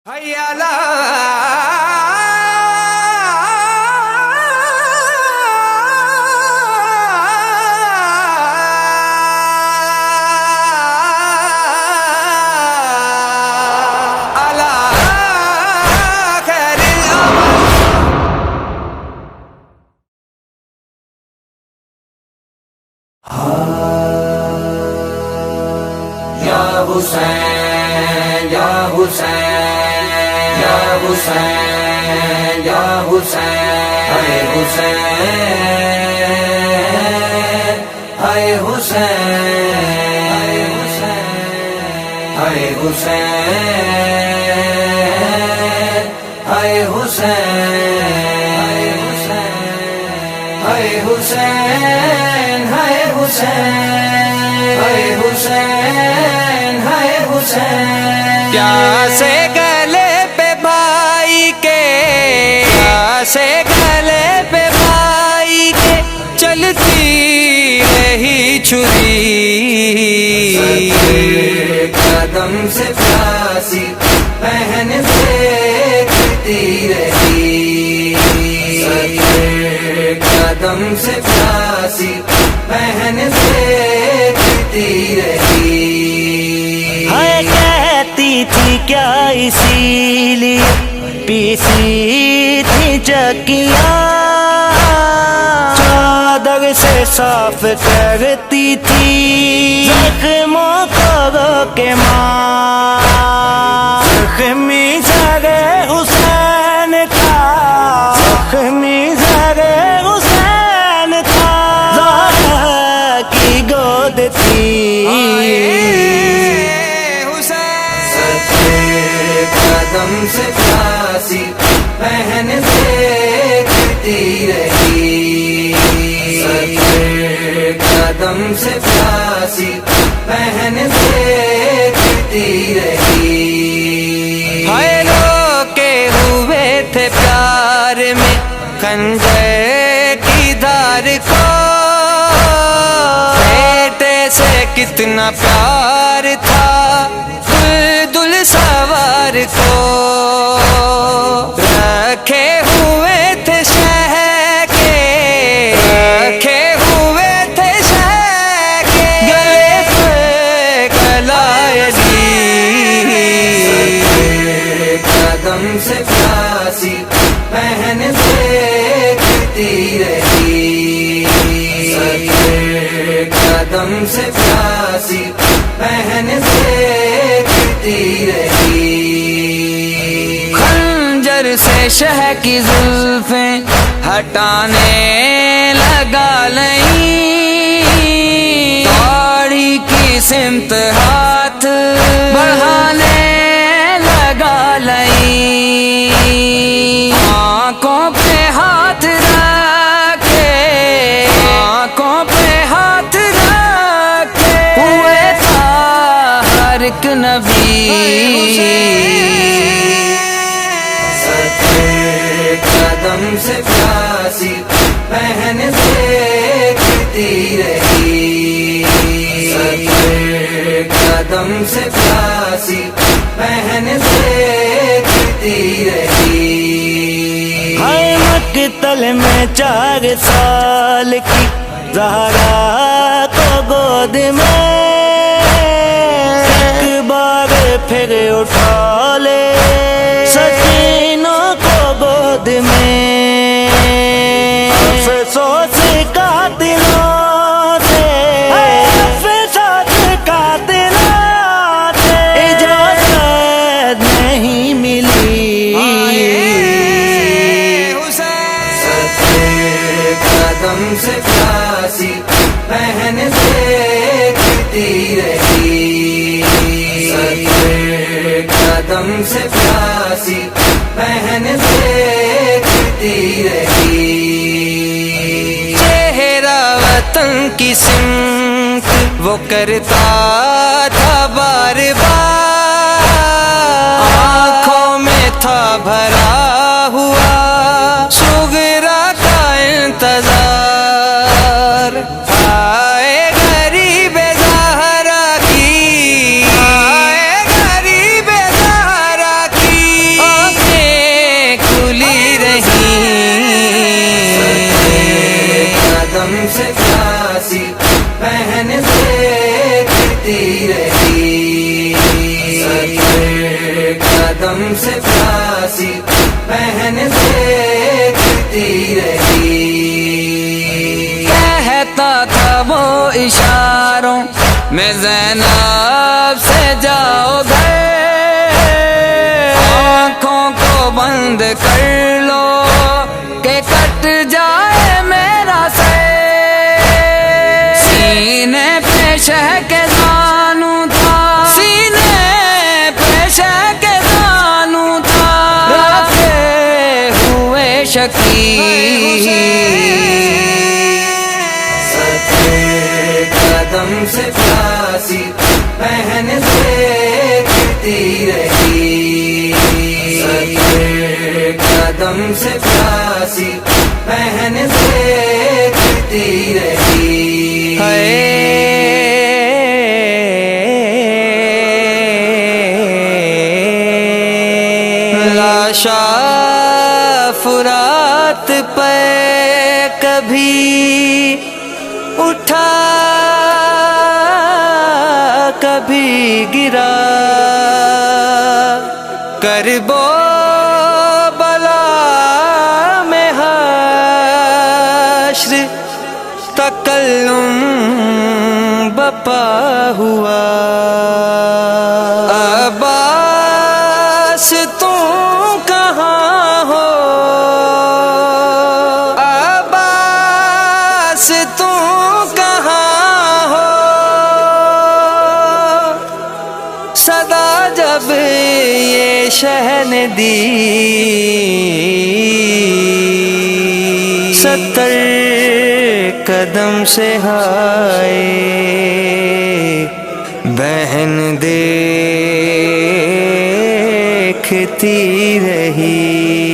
حیالا یا حسین یا حسین یا حسین یا حسین اے حسین اے حسین اے حسین اے حسین اے حسین اے حسین اے حسین پیاسے گلے پہ بھائی کے پیاسے گلے پہ بھائی کے چلتی رہی چھری قدم سے پیاسی بہن دیکھتی رہی قدم سے پیاسی بہن دیکھتی رہی کہتی تھی کیا اسی لیے پیسی تھی چکیاں چادر سے صاف کرتی تھی زخموں کو روکے ماں زخمی سر حسین تھا زخمی سر حسین تھا زہرا کی گود تھی قدم سے پیاسی بہن دیکھتی رہی قدم سے پیاسی بہن دیکھتی رہی ہائے روکے ہوئے تھے پیار میں خنجر کی دھار کو بیٹے سے کتنا پیار تھا دل سوار کو رکھے ہوئے تھے شہ کے رکھے ہوئے تھے شہ کے گلے سے گلائے دی قدم سے پیاسی بہن دیکھتی رہی قدم سے پیاسی بہن دیکھتی رہی خنجر سے شہ کی زلفیں ہٹانے لگا لیں داڑھی کی سمت ہاتھ بڑھانے لگا لیں آنکھوں پہ ہاتھ رکھے آنکھوں پہ ہاتھ رکھے ہوئے تھا ہر ایک نبی قدم سے پیاسی بہن دیکھتی رہی قدم سے پیاسی بہن دیکھتی رہی ہائے مقتل میں 4 سال کی زہرا کو گود میں ایک بار پھر اٹھا لے سکینوں کو گود میں افسوس کا دلوں سے افسوس کا دلوں سے اجازت نہیں ملی قدم سے پیاسی بہن دیکھتی رہی قدم سے پیاسی بہن دیکھتی رہی چہرہ وطن کی سمت وہ کرتا تھا بار بار آنکھوں میں تھا بھرا ہوا شگرا کا انتظار آئے غریب زہرا کی آئے غریب زہرا کی قدم سے پیاسی بہن دیکھتی رہی. کہتا تھا وہ اشاروں میں زینب سے جاؤ گھر، آنکھوں کو بند کر لو کہ کٹ جائے میرا سر. سینے پہ شہ کے زانو تھا، سینے پہ شہ کے زانو تھا، رکھے ہوئے شکیل. قدم سے پیاسی بہن دیکھتی رہی. قدم سے پیاسی بہن دیکھتی رہی. لاشا فرات پہ کبھی اٹھا کبھی گرا، کربو بلا میں حشر تکلم بپا ہوا. عباس تم کہاں ہو، عباس تم کہاں ہو، صدا جب یہ شہ نے دی 70 قدم سے ہائے بہن دیکھتی رہی.